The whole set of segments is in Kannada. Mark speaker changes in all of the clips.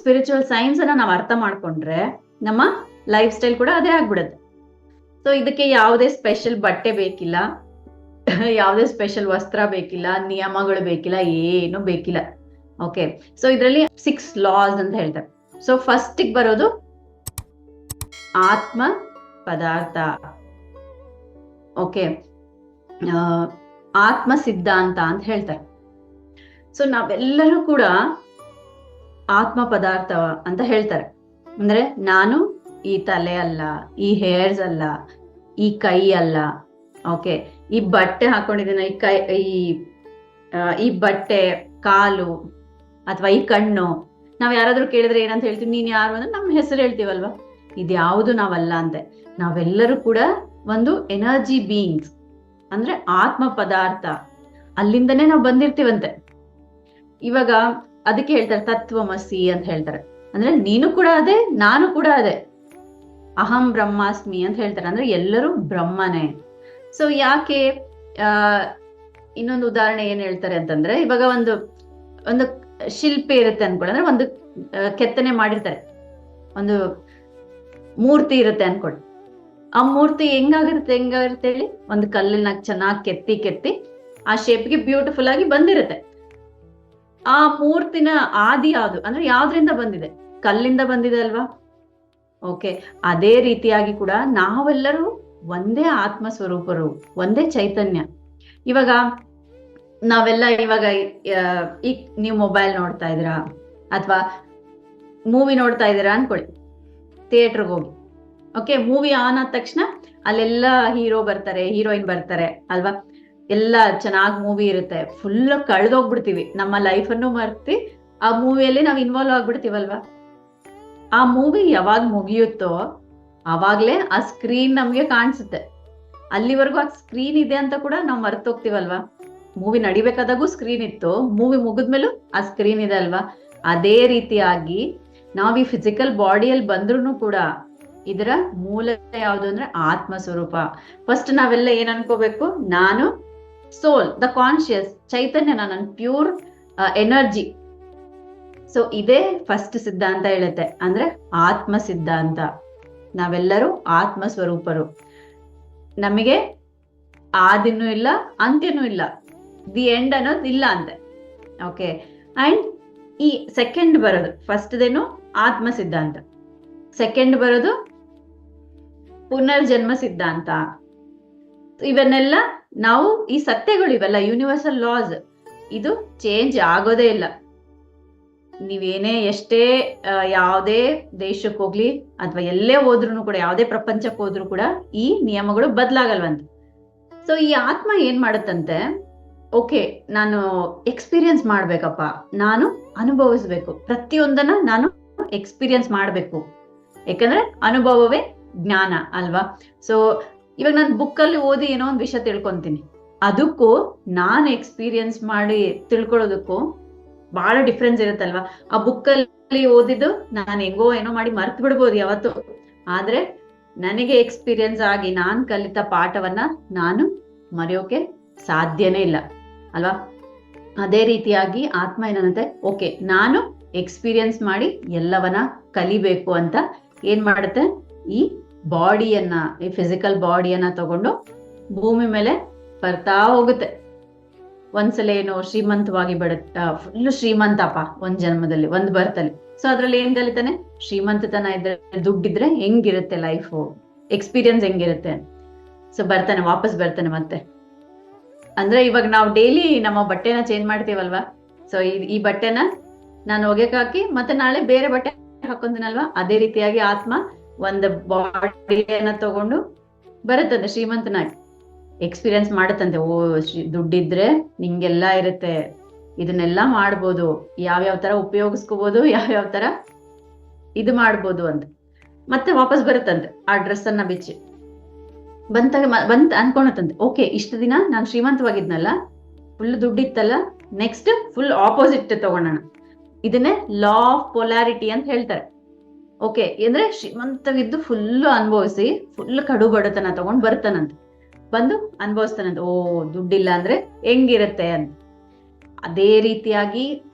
Speaker 1: ಸ್ಪಿರಿಚುವಲ್ ಸೈನ್ಸ್ ಅನ್ನ ನಾವು ಅರ್ಥ ಮಾಡ್ಕೊಂಡ್ರೆ ನಮ್ಮ ಲೈಫ್ ಸ್ಟೈಲ್ ಕೂಡ ಅದೇ ಆಗ್ಬಿಡುತ್ತೆ. ಸೊ ಇದಕ್ಕೆ ಯಾವುದೇ ಸ್ಪೆಷಲ್ ಬಟ್ಟೆ ಬೇಕಿಲ್ಲ, ಯಾವುದೇ ಸ್ಪೆಷಲ್ ವಸ್ತ್ರ ಬೇಕಿಲ್ಲ, ನಿಯಮಗಳು ಬೇಕಿಲ್ಲ, ಏನು ಬೇಕಿಲ್ಲ. ಓಕೆ, ಸೊ ಇದರಲ್ಲಿ 6 ಲಾಸ್ ಅಂತ ಹೇಳ್ತಾರೆ. ಸೊ ಫಸ್ಟ್ ಬರೋದು ಆತ್ಮ ಪದಾರ್ಥ. ಓಕೆ, ಆತ್ಮ ಸಿದ್ಧಾಂತ ಅಂತ ಹೇಳ್ತಾರೆ. ಸೊ ನಾವೆಲ್ಲರೂ ಕೂಡ ಆತ್ಮ ಪದಾರ್ಥ ಅಂತ ಹೇಳ್ತಾರೆ. ಅಂದ್ರೆ ನಾನು ಈ ತಲೆ ಅಲ್ಲ, ಈ ಹೇರ್ಸ್ ಅಲ್ಲ, ಈ ಕೈ ಅಲ್ಲ, ಓಕೆ, ಈ ಬಟ್ಟೆ ಹಾಕೊಂಡಿದ್ದೀನ, ಈ ಕೈ, ಈ ಬಟ್ಟೆ, ಕಾಲು ಅಥವಾ ಈ ಕಣ್ಣು. ನಾವ್ ಯಾರಾದ್ರೂ ಕೇಳಿದ್ರೆ ಏನಂತ ಹೇಳ್ತೀವಿ? ನೀನ್ ಯಾರು ಅಂದ್ರೆ ನಮ್ಮ ಹೆಸರು ಹೇಳ್ತೀವಲ್ವಾ. ಇದ್ಯಾವುದು ನಾವಲ್ಲ ಅಂತೆ. ನಾವೆಲ್ಲರೂ ಕೂಡ ಒಂದು ಎನರ್ಜಿ ಬೀಯಿಂಗ್ಸ್, ಅಂದ್ರೆ ಆತ್ಮ ಪದಾರ್ಥ. ಅಲ್ಲಿಂದನೇ ನಾವು ಬಂದಿರ್ತೀವಂತೆ. ಇವಾಗ ಅದಕ್ಕೆ ಹೇಳ್ತಾರೆ ತತ್ವಮಸಿ ಅಂತ ಹೇಳ್ತಾರೆ. ಅಂದ್ರೆ ನೀನು ಕೂಡ ಅದೇ, ನಾನು ಕೂಡ ಅದೇ, ಅಹಂ ಬ್ರಹ್ಮಾಸ್ಮಿ ಅಂತ ಹೇಳ್ತಾರೆ. ಅಂದ್ರೆ ಎಲ್ಲರೂ ಬ್ರಹ್ಮನೇ. ಸೊ ಯಾಕೆ ಇನ್ನೊಂದು ಉದಾಹರಣೆ ಏನ್ ಹೇಳ್ತಾರೆ ಅಂತಂದ್ರೆ, ಇವಾಗ ಒಂದು ಶಿಲ್ಪಿ ಇರುತ್ತೆ ಅನ್ಕೊಳ್ಳಿ, ಅಂದ್ರೆ ಒಂದು ಕೆತ್ತನೆ ಮಾಡಿರ್ತಾರೆ, ಒಂದು ಮೂರ್ತಿ ಇರುತ್ತೆ ಅನ್ಕೊಳ್ಳಿ. ಆ ಮೂರ್ತಿ ಹೆಂಗಾಗಿರುತ್ತೆ ಹೇಳಿ? ಒಂದು ಕಲ್ಲನ್ನ ಚೆನ್ನಾಗಿ ಕೆತ್ತಿ ಆ ಶೇಪ್ಗೆ ಬ್ಯೂಟಿಫುಲ್ ಆಗಿ ಬಂದಿರುತ್ತೆ. ಆ ಮೂರ್ತಿನ ಆದಿ ಯಾವುದು ಅಂದ್ರೆ ಯಾವ್ದ್ರಿಂದ ಬಂದಿದೆ? ಕಲ್ಲಿಂದ ಬಂದಿದೆ ಅಲ್ವಾ. ಓಕೆ, ಅದೇ ರೀತಿಯಾಗಿ ಕೂಡ ನಾವೆಲ್ಲರೂ ಒಂದೇ ಆತ್ಮ ಸ್ವರೂಪರು, ಒಂದೇ ಚೈತನ್ಯ. ಇವಾಗ ನಾವೆಲ್ಲ ಈಗ ನೀವು ಮೊಬೈಲ್ ನೋಡ್ತಾ ಇದ್ದೀರಾ ಅಥವಾ ಮೂವಿ ನೋಡ್ತಾ ಇದ್ದೀರಾ ಅನ್ಕೊಳ್ಳಿ, ಥಿಯೇಟರ್ಗೆ ಹೋಗಿ. ಓಕೆ, ಮೂವಿ ಆನ್ ಆದ ತಕ್ಷಣ ಅಲ್ಲೆಲ್ಲ ಹೀರೋ ಬರ್ತಾರೆ, ಹೀರೋಯಿನ್ ಬರ್ತಾರೆ ಅಲ್ವಾ. ಎಲ್ಲ ಚೆನ್ನಾಗಿ ಮೂವಿ ಇರುತ್ತೆ, ಫುಲ್ ಕಳೆದೋಗ್ಬಿಡ್ತೀವಿ, ನಮ್ಮ ಲೈಫ್ ಅನ್ನು ಮರ್ತಿ ಆ ಮೂವಿಯಲ್ಲಿ ನಾವು ಇನ್ವಾಲ್ವ್ ಆಗ್ಬಿಡ್ತೀವಲ್ವಾ. ಆ ಮೂವಿ ಯಾವಾಗ ಮುಗಿಯುತ್ತೋ ಅವಾಗ್ಲೇ ಆ ಸ್ಕ್ರೀನ್ ನಮ್ಗೆ ಕಾಣಿಸುತ್ತೆ. ಅಲ್ಲಿವರೆಗೂ ಆ ಸ್ಕ್ರೀನ್ ಇದೆ ಅಂತ ಕೂಡ ನಾವು ಮರ್ತೋಗ್ತೀವಲ್ವಾ. ಮೂವಿ ನಡಿಬೇಕಾದಾಗೂ ಸ್ಕ್ರೀನ್ ಇತ್ತು, ಮೂವಿ ಮುಗಿದ್ಮೇಲೂ ಆ ಸ್ಕ್ರೀನ್ ಇದೆ ಅಲ್ವಾ. ಅದೇ ರೀತಿಯಾಗಿ ನಾವ್ ಈ ಫಿಸಿಕಲ್ ಬಾಡಿಯಲ್ಲಿ ಬಂದ್ರು ಕೂಡ ಇದರ ಮೂಲ ಯಾವುದು ಅಂದ್ರೆ ಆತ್ಮ ಸ್ವರೂಪ. ಫಸ್ಟ್ ನಾವೆಲ್ಲ ಏನ್ ಅನ್ಕೋಬೇಕು? ನಾನು ಸೋಲ್, ದ ಕಾನ್ಶಿಯಸ್, ಚೈತನ್ಯ, ನನ್ನ ಪ್ಯೂರ್ ಎನರ್ಜಿ. ಸೊ ಇದೇ ಫಸ್ಟ್ ಸಿದ್ಧಾಂತ ಹೇಳುತ್ತೆ, ಅಂದ್ರೆ ಆತ್ಮ ಸಿದ್ಧಾಂತ. ನಾವೆಲ್ಲರೂ ಆತ್ಮ ಸ್ವರೂಪರು, ನಮಗೆ ಆದಿನೂ ಇಲ್ಲ ಅಂತ್ಯನೂ ಇಲ್ಲ, ದಿ ಎಂಡ್ ಅನ್ನೋದು ಇಲ್ಲ ಅಂತೆ. ಓಕೆ, ಅಂಡ್ ಈ ಸೆಕೆಂಡ್ ಬರೋದು, ಫಸ್ಟ್ದೇನು ಆತ್ಮ ಸಿದ್ಧಾಂತ, ಸೆಕೆಂಡ್ ಬರೋದು ಪುನರ್ಜನ್ಮ ಸಿದ್ಧಾಂತ. ಇವನ್ನೆಲ್ಲ ನಾವು ಈ ಸತ್ಯಗಳು, ಇವೆಲ್ಲ ಯೂನಿವರ್ಸಲ್ ಲಾಸ್, ಇದು ಚೇಂಜ್ ಆಗೋದೇ ಇಲ್ಲ. ನೀವೇನೇ ಎಷ್ಟೇ ಯಾವುದೇ ದೇಶಕ್ಕೆ ಹೋಗ್ಲಿ ಅಥವಾ ಎಲ್ಲೇ ಹೋದ್ರು ಕೂಡ, ಯಾವುದೇ ಪ್ರಪಂಚಕ್ಕೆ ಹೋದ್ರು ಕೂಡ ಈ ನಿಯಮಗಳು ಬದಲಾಗಲ್ವಂತ. ಸೊ ಈ ಆತ್ಮ ಏನ್ ಮಾಡುತ್ತಂತೆ? ಓಕೆ, ನಾನು ಎಕ್ಸ್ಪೀರಿಯನ್ಸ್ ಮಾಡ್ಬೇಕಪ್ಪ, ನಾನು ಅನುಭವಿಸ್ಬೇಕು, ಪ್ರತಿಯೊಂದನ್ನ ನಾನು ಎಕ್ಸ್ಪೀರಿಯನ್ಸ್ ಮಾಡ್ಬೇಕು, ಯಾಕಂದ್ರೆ ಅನುಭವವೇ ಜ್ಞಾನ ಅಲ್ವಾ. ಸೊ ಇವಾಗ ನಾನು ಬುಕ್ಕಲ್ಲಿ ಓದಿ ಏನೋ ಒಂದು ವಿಷಯ ತಿಳ್ಕೊಂತೀನಿ, ಅದಕ್ಕೂ ನಾನು ಎಕ್ಸ್ಪೀರಿಯನ್ಸ್ ಮಾಡಿ ತಿಳ್ಕೊಳ್ಳೋದಕ್ಕೂ ಬಹಳ ಡಿಫ್ರೆನ್ಸ್ ಇರುತ್ತಲ್ವಾ. ಆ ಬುಕ್ಕಲ್ಲಿ ಓದಿದ್ದು ನಾನು ಹೆಂಗೋ ಏನೋ ಮಾಡಿ ಮರ್ತು ಬಿಡ್ಬೋದು ಯಾವತ್ತು, ಆದ್ರೆ ನನಗೆ ಎಕ್ಸ್ಪೀರಿಯನ್ಸ್ ಆಗಿ ನಾನ್ ಕಲಿತ ಪಾಠವನ್ನ ನಾನು ಮರೆಯೋಕೆ ಸಾಧ್ಯನೇ ಇಲ್ಲ ಅಲ್ವಾ. ಅದೇ ರೀತಿಯಾಗಿ ಆತ್ಮ ಏನಂತೆ, ಓಕೆ ನಾನು ಎಕ್ಸ್ಪೀರಿಯನ್ಸ್ ಮಾಡಿ ಎಲ್ಲವನ್ನ ಕಲಿಬೇಕು ಅಂತ ಏನ್ ಮಾಡುತ್ತೆ? ಈ ಬಾಡಿಯನ್ನ, ಈ ಫಿಸಿಕಲ್ ಬಾಡಿಯನ್ನ ತಗೊಂಡು ಭೂಮಿ ಮೇಲೆ ಬರ್ತಾ ಹೋಗುತ್ತೆ. ಒಂದ್ಸಲ ಏನೋ ಶ್ರೀಮಂತವಾಗಿ ಫುಲ್ ಶ್ರೀಮಂತಪ್ಪ ಒಂದ್ ಜನ್ಮದಲ್ಲಿ, ಒಂದ್ ಬರ್ತಲ್ಲಿ. ಸೊ ಅದ್ರಲ್ಲಿ ಏನ್ ಕಲಿತಾನೆ? ಶ್ರೀಮಂತತನ ಇದ್ರೆ, ದುಡ್ಡಿದ್ರೆ ಹೆಂಗಿರುತ್ತೆ ಲೈಫು, ಎಕ್ಸ್ಪೀರಿಯನ್ಸ್ ಹೆಂಗಿರುತ್ತೆ. ಸೊ ವಾಪಸ್ ಬರ್ತಾನೆ ಮತ್ತೆ. ಅಂದ್ರೆ ಇವಾಗ ನಾವು ಡೈಲಿ ನಮ್ಮ ಬಟ್ಟೆನ ಚೇಂಜ್ ಮಾಡ್ತೀವಲ್ವಾ. ಸೊ ಈ ಬಟ್ಟೆನ ನಾನು ಒಗೆಕ್ ಹಾಕಿ ಮತ್ತೆ ನಾಳೆ ಬೇರೆ ಬಟ್ಟೆ ಹಾಕೊಂತೀನಲ್ವಾ. ಅದೇ ರೀತಿಯಾಗಿ ಆತ್ಮ ಒಂದು ಬಾಡಿಯನ್ನ ತಗೊಂಡು ಬರುತ್ತಂತೆ, ಶ್ರೀಮಂತನಾಗಿ ಎಕ್ಸ್ಪೀರಿಯನ್ಸ್ ಮಾಡುತ್ತಂತೆ. ಓ, ದುಡ್ಡಿದ್ರೆ ನಿಂಗೆಲ್ಲಾ ಇರುತ್ತೆ, ಇದನ್ನೆಲ್ಲ ಮಾಡ್ಬೋದು, ಯಾವ್ಯಾವ ತರ ಉಪಯೋಗಿಸ್ಕೋಬಹುದು, ಯಾವ್ಯಾವ ತರ ಇದು ಮಾಡ್ಬೋದು ಅಂತ. ಮತ್ತೆ ವಾಪಸ್ ಬರುತ್ತಂತೆ ಆ ಡ್ರೆಸ್ ಅನ್ನ ಬಿಚ್ಚಿ. ಬಂತ ಅನ್ಕೊಳತ್ತಂತೆ, ಓಕೆ ಇಷ್ಟು ದಿನ ನಾನು ಶ್ರೀಮಂತವಾಗಿದ್ನಲ್ಲ, ಫುಲ್ ದುಡ್ಡಿತ್ತಲ್ಲ, ನೆಕ್ಸ್ಟ್ ಫುಲ್ ಆಪೋಸಿಟ್ ತಗೊಳ್ಳೋಣ. ಇದನ್ನೇ ಲಾ ಆಫ್ ಪೊಲಾರಿಟಿ ಅಂತ ಹೇಳ್ತಾರೆ. ಓಕೆ, ಅಂದ್ರೆ ಶ್ರೀಮಂತವಿದ್ದು ಫುಲ್ ಅನುಭವಿಸಿ ಫುಲ್ ಕಡು ಬಡತನ ತಗೊಂಡ್ ಬರ್ತಾನಂತೆ, ಬಂದು ಅನುಭವಿಸ್ತಾನಂತೆ. ಓ, ದುಡ್ಡಿಲ್ಲ ಅಂದ್ರೆ ಹೆಂಗಿರುತ್ತೆ ಅಂತ. ಅದೇ ರೀತಿಯಾಗಿ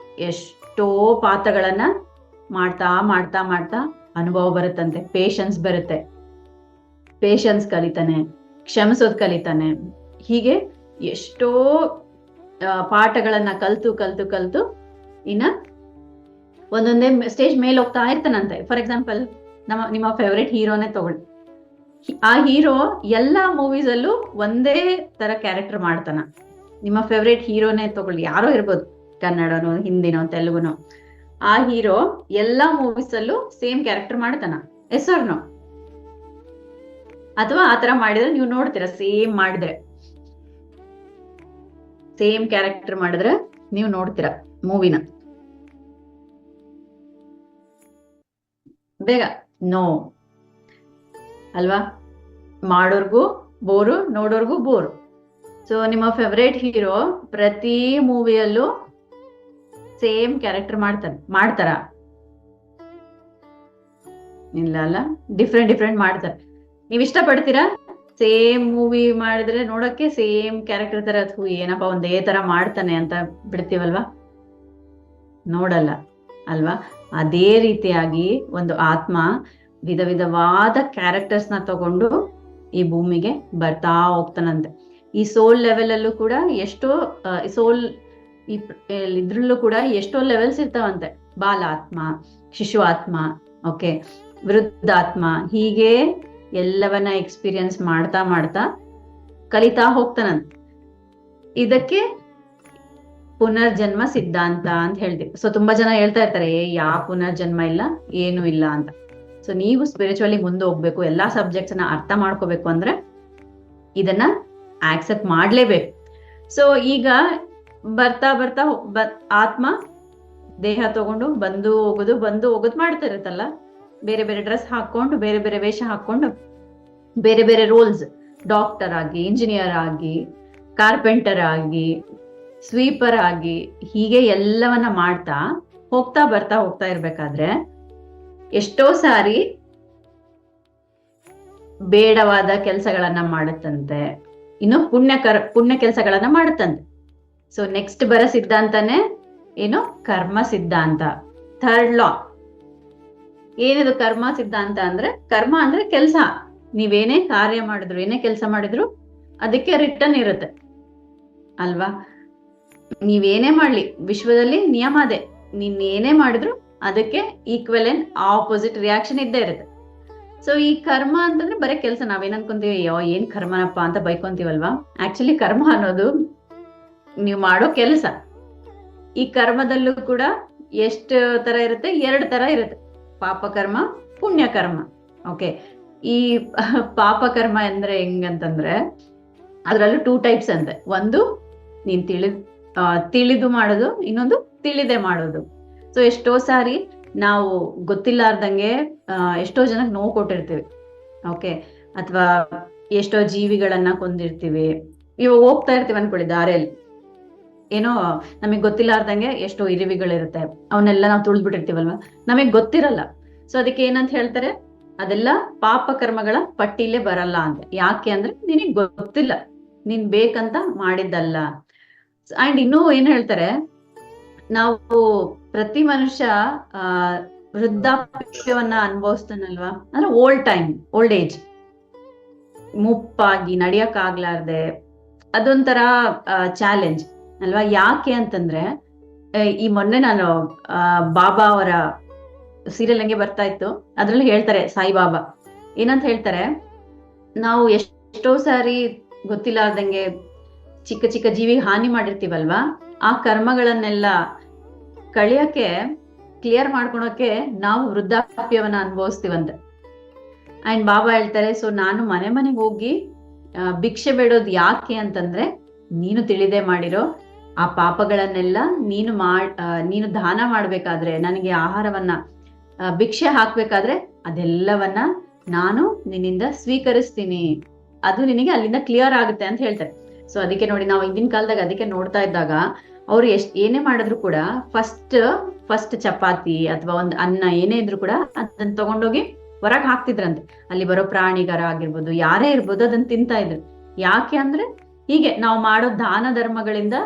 Speaker 1: ಎಷ್ಟೋ ಪಾಠಗಳನ್ನ ಮಾಡ್ತಾ ಮಾಡ್ತಾ ಮಾಡ್ತಾ ಅನುಭವ ಬರುತ್ತಂತೆ, ಪೇಶನ್ಸ್ ಬರುತ್ತೆ, ಪೇಶನ್ಸ್ ಕಲಿತಾನೆ, ಕ್ಷಮಿಸೋದ್ ಕಲಿತಾನೆ. ಹೀಗೆ ಎಷ್ಟೋ ಪಾಠಗಳನ್ನ ಕಲ್ತು ಕಲ್ತು ಕಲ್ತು ಇನ್ನ ಒಂದೊಂದೇ ಸ್ಟೇಜ್ ಮೇಲೆ ಹೋಗ್ತಾ ಇರ್ತಾನಂತೆ. ಫಾರ್ ಎಕ್ಸಾಂಪಲ್, ನಿಮ್ಮ ಫೇವ್ರೆಟ್ ಹೀರೋನೇ ತಗೊಳ್ಳಿ. ಆ ಹೀರೋ ಎಲ್ಲಾ ಮೂವೀಸ್ ಅಲ್ಲೂ ಒಂದೇ ತರ ಕ್ಯಾರೆಕ್ಟರ್ ಮಾಡ್ತಾನ. ನಿಮ್ಮ ಫೇವ್ರೆಟ್ ಹೀರೋನೇ ತಗೊಳ್ಳಿ, ಯಾರೋ ಇರ್ಬೋದು, ಕನ್ನಡನೋ ಹಿಂದಿನೋ ತೆಲುಗುನೋ. ಆ ಹೀರೋ ಎಲ್ಲಾ ಮೂವೀಸ್ ಅಲ್ಲೂ ಸೇಮ್ ಕ್ಯಾರೆಕ್ಟರ್ ಮಾಡ್ತಾನ, ಎಸ್ ಆರ್ ನೋ? ಅಥವಾ ಆತರ ಮಾಡಿದ್ರೆ ನೀವು ನೋಡ್ತೀರಾ? ಸೇಮ್ ಕ್ಯಾರೆಕ್ಟರ್ ಮಾಡಿದ್ರೆ ನೀವು ನೋಡ್ತೀರಾ ಮೂವಿನ? ಬೇಗ ನೋ ಅಲ್ವಾ? ಮಾಡೋರ್ಗೂ ಬೋರು, ನೋಡೋರ್ಗೂ ಬೋರು. ಸೊ ನಿಮ್ಮ ಫೇವ್ರೇಟ್ ಹೀರೋ ಪ್ರತಿ ಮೂವಿಯಲ್ಲೂ ಸೇಮ್ ಕ್ಯಾರೆಕ್ಟರ್ ಮಾಡ್ತಾರ? ಇಲ್ಲ ಅಲ್ಲ, ಡಿಫ್ರೆಂಟ್ ಮಾಡ್ತಾರೆ. ನೀವ್ ಇಷ್ಟ ಪಡ್ತೀರಾ? ಸೇಮ್ ಮೂವಿ ಮಾಡಿದ್ರೆ ನೋಡಕ್ಕೆ ಸೇಮ್ ಕ್ಯಾರೆಕ್ಟರ್ ತರ, ಏನಪ್ಪಾ ಒಂದೇ ತರ ಮಾಡ್ತಾನೆ ಅಂತ ಬಿಡ್ತೀವಲ್ವಾ? ನೋಡಲ್ಲ ಅಲ್ವಾ? ಅದೇ ರೀತಿಯಾಗಿ ಒಂದು ಆತ್ಮ ವಿಧ ವಿಧವಾದ ಕ್ಯಾರೆಕ್ಟರ್ಸ್ ನ ತಗೊಂಡು ಈ ಭೂಮಿಗೆ ಬರ್ತಾ ಹೋಗ್ತಾನಂತೆ. ಈ ಸೋಲ್ ಲೆವೆಲ್ ಅಲ್ಲೂ ಕೂಡ ಎಷ್ಟೋ ಸೋಲ್ ಇದ್ರಲ್ಲೂ ಕೂಡ ಎಷ್ಟೋ ಲೆವೆಲ್ಸ್ ಇರ್ತಾವಂತೆ. ಬಾಲಾತ್ಮ, ಶಿಶು ಆತ್ಮ, ಓಕೆ, ವೃದ್ಧಾತ್ಮ, ಹೀಗೆ ಎಲ್ಲವನ್ನ ಎಕ್ಸ್ಪೀರಿಯನ್ಸ್ ಮಾಡ್ತಾ ಮಾಡ್ತಾ ಕಲಿತಾ ಹೋಗ್ತಾನಂತೆ. ಇದಕ್ಕೆ ಪುನರ್ಜನ್ಮ ಸಿದ್ಧಾಂತ ಅಂತ ಹೇಳ್ತೀವಿ. ಸೊ ತುಂಬಾ ಜನ ಹೇಳ್ತಾ ಇರ್ತಾರೆ, ಯಾವ ಪುನರ್ಜನ್ಮ ಇಲ್ಲ, ಏನು ಇಲ್ಲ ಅಂತ. ಸೊ ನೀವು ಸ್ಪಿರಿಚುವಲಿ ಮುಂದೆ ಹೋಗ್ಬೇಕು, ಎಲ್ಲಾ ಸಬ್ಜೆಕ್ಟ್ಸ್ ನ ಅರ್ಥ ಮಾಡ್ಕೋಬೇಕು ಅಂದ್ರೆ ಇದನ್ನ ಆಕ್ಸೆಪ್ಟ್ ಮಾಡ್ಲೇಬೇಕು. ಸೊ ಈಗ ಬರ್ತಾ ಬರ್ತಾ ಆತ್ಮ ದೇಹ ತಗೊಂಡು ಬಂದು ಹೋಗೋದು ಮಾಡ್ತಾ ಇರುತ್ತಲ್ಲ, ಬೇರೆ ಬೇರೆ ಡ್ರೆಸ್ ಹಾಕೊಂಡು, ಬೇರೆ ಬೇರೆ ವೇಷ ಹಾಕೊಂಡು, ಬೇರೆ ಬೇರೆ ರೋಲ್ಸ್, ಡಾಕ್ಟರ್ ಆಗಿ, ಇಂಜಿನಿಯರ್ ಆಗಿ, ಕಾರ್ಪೆಂಟರ್ ಆಗಿ, ಸ್ವೀಪರ್ ಆಗಿ, ಹೀಗೆ ಎಲ್ಲವನ್ನ ಮಾಡ್ತಾ ಹೋಗ್ತಾ ಇರ್ಬೇಕಾದ್ರೆ ಎಷ್ಟೋ ಸಾರಿ ಬೇಡವಾದ ಕೆಲಸಗಳನ್ನ ಮಾಡುತ್ತಂತೆ, ಇನ್ನು ಪುಣ್ಯ ಕೆಲಸಗಳನ್ನ ಮಾಡುತ್ತಂತೆ. ಸೊ ನೆಕ್ಸ್ಟ್ ಬರೋ ಸಿದ್ಧಾಂತನೇ ಏನು? ಕರ್ಮ ಸಿದ್ಧಾಂತ, ಥರ್ಡ್ ಲಾ. ಏನಿದು ಕರ್ಮ ಸಿದ್ಧಾಂತ ಅಂದ್ರೆ? ಕರ್ಮ ಅಂದ್ರೆ ಕೆಲಸ. ನೀವೇನೇ ಕಾರ್ಯ ಮಾಡಿದ್ರು, ಏನೇ ಕೆಲಸ ಮಾಡಿದ್ರು ಅದಕ್ಕೆ ರಿಟರ್ನ್ ಇರುತ್ತೆ ಅಲ್ವಾ? ನೀವೇನೇ ಮಾಡ್ಲಿ, ವಿಶ್ವದಲ್ಲಿ ನಿಯಮ ಅದೇ, ನೀನ್ ಏನೇ ಮಾಡಿದ್ರು ಅದಕ್ಕೆ ಈಕ್ವಲ್ ಅಂಡ್ ಆಪೋಸಿಟ್ ರಿಯಾಕ್ಷನ್ ಇದ್ದೇ ಇರುತ್ತೆ. ಸೊ ಈ ಕರ್ಮ ಅಂತಂದ್ರೆ ಬರೀ ಕೆಲಸ. ನಾವೇನ್ ಅನ್ಕೊಂತೀವಿ, ಏನ್ ಕರ್ಮನಪ್ಪ ಅಂತ ಬೈಕೊಂತೀವಲ್ವಾ? ಆಕ್ಚುಲಿ ಕರ್ಮ ಅನ್ನೋದು ನೀವು ಮಾಡೋ ಕೆಲಸ. ಈ ಕರ್ಮದಲ್ಲೂ ಕೂಡ ಎಷ್ಟು ತರ ಇರುತ್ತೆ? 2 ತರ ಇರುತ್ತೆ, ಪಾಪಕರ್ಮ, ಪುಣ್ಯಕರ್ಮ. ಓಕೆ, ಈ ಪಾಪಕರ್ಮ ಅಂದ್ರೆ ಹೆಂಗಂತಂದ್ರೆ ಅದ್ರಲ್ಲೂ 2 ಟೈಪ್ಸ್ ಅಂತೆ. ಒಂದು ನೀನ್ ತಿಳಿದು ಮಾಡೋದು, ಇನ್ನೊಂದು ತಿಳಿದೆ ಮಾಡೋದು. ಸೊ ಎಷ್ಟೋ ಸಾರಿ ನಾವು ಗೊತ್ತಿಲ್ಲಾರ್ದಂಗೆ ಎಷ್ಟೋ ಜನಕ್ಕೆ ನೋವು ಕೊಟ್ಟಿರ್ತೀವಿ, ಓಕೆ, ಅಥವಾ ಎಷ್ಟೋ ಜೀವಿಗಳನ್ನ ಕೊಂದಿರ್ತೀವಿ. ಇವಾಗ ಹೋಗ್ತಾ ಇರ್ತೀವಿ ಅನ್ಕೊಳ್ಳಿ, ದಾರಿಯಲ್ಲಿ ಏನೋ ನಮಗ್ ಗೊತ್ತಿಲ್ಲಾರ್ದಂಗೆ ಎಷ್ಟೋ ಇರುವಿಗಳಿರುತ್ತೆ, ಅವನ್ನೆಲ್ಲ ನಾವು ತುಳಿದ್ಬಿಟ್ಟಿರ್ತೀವಲ್ವಾ, ನಮಗ್ ಗೊತ್ತಿರಲ್ಲ. ಸೊ ಅದಕ್ಕೆ ಏನಂತ ಹೇಳ್ತಾರೆ? ಅದೆಲ್ಲ ಪಾಪ ಕರ್ಮಗಳ ಪಟ್ಟಿಲೇ ಬರಲ್ಲ ಅಂತ. ಯಾಕೆ ಅಂದ್ರೆ ನಿನಗ್ ಗೊತ್ತಿಲ್ಲ, ನೀನ್ ಬೇಕಂತ ಮಾಡಿದ್ದಲ್ಲ. ಅಂಡ್ ಇನ್ನೂ ಏನ್ ಹೇಳ್ತಾರೆ, ನಾವು ಪ್ರತಿ ಮನುಷ್ಯ ವೃದ್ಧಾಪ್ಯವನ್ನ ಅನುಭವಿಸ್ತಾನಲ್ವಾ, ಅಂದ್ರೆ ಓಲ್ಡ್ ಏಜ್, ಮುಪ್ಪಾಗಿ ನಡಿಯಕ್ ಆಗ್ಲಾರ್ದೆ, ಅದೊಂಥರ ಚಾಲೆಂಜ್ ಅಲ್ವಾ? ಯಾಕೆ ಅಂತಂದ್ರೆ ಈ ಮೊನ್ನೆ ನಾನು ಬಾಬಾ ಅವರ ಸೀರಿಯಲ್ ಹಂಗೆ ಬರ್ತಾ ಇತ್ತು, ಅದ್ರಲ್ಲಿ ಹೇಳ್ತಾರೆ ಸಾಯಿಬಾಬಾ ಏನಂತ ಹೇಳ್ತಾರೆ, ನಾವು ಎಷ್ಟೋ ಸಾರಿ ಗೊತ್ತಿಲ್ಲಾರ್ದಂಗೆ ಚಿಕ್ಕ ಚಿಕ್ಕ ಜೀವಿ ಹಾನಿ ಮಾಡಿರ್ತೀವಲ್ವಾ, ಆ ಕರ್ಮಗಳನ್ನೆಲ್ಲ ಕಳಿಯಕ್ಕೆ, ಕ್ಲಿಯರ್ ಮಾಡ್ಕೊಳಕ್ಕೆ ನಾವು ವೃದ್ಧಾಪ್ಯವನ್ನ ಅನುಭವಿಸ್ತೀವಂತೆ. ಅಂಡ್ ಬಾಬಾ ಹೇಳ್ತಾರೆ, ಸೊ ನಾನು ಮನೆಗೆ ಹೋಗಿ ಭಿಕ್ಷೆ ಬೇಡೋದು ಯಾಕೆ ಅಂತಂದ್ರೆ, ನೀನು ತಿಳಿದೇ ಮಾಡಿರೋ ಆ ಪಾಪಗಳನ್ನೆಲ್ಲ ನೀನು ದಾನ ಮಾಡ್ಬೇಕಾದ್ರೆ, ನನಗೆ ಆಹಾರವನ್ನ ಭಿಕ್ಷೆ ಹಾಕ್ಬೇಕಾದ್ರೆ ಅದೆಲ್ಲವನ್ನ ನಾನು ನಿನ್ನಿಂದ ಸ್ವೀಕರಿಸ್ತೀನಿ, ಅದು ನಿನಗೆ ಅಲ್ಲಿಂದ ಕ್ಲಿಯರ್ ಆಗುತ್ತೆ ಅಂತ ಹೇಳ್ತಾರೆ. ಸೊ ಅದಕ್ಕೆ ನೋಡಿ, ನಾವು ಹಿಂದಿನ ಕಾಲದಾಗ ಅದಕ್ಕೆ ನೋಡ್ತಾ ಇದ್ದಾಗ ಅವ್ರು ಏನೇ ಮಾಡಿದ್ರು ಕೂಡ ಫಸ್ಟ್ ಚಪಾತಿ ಅಥವಾ ಒಂದು ಅನ್ನ ಏನೇ ಇದ್ರು ಕೂಡ ಅದನ್ನ ತಗೊಂಡೋಗಿ ಹೊರಗೆ ಹಾಕ್ತಿದ್ರಂತೆ. ಅಲ್ಲಿ ಬರೋ ಪ್ರಾಣಿಗರ ಆಗಿರ್ಬೋದು, ಯಾರೇ ಇರ್ಬೋದು, ಅದನ್ನ ತಿಂತಾ ಇದ್ರು. ಯಾಕೆ ಅಂದ್ರೆ ಹೀಗೆ ನಾವು ಮಾಡೋ ದಾನ ಧರ್ಮಗಳಿಂದ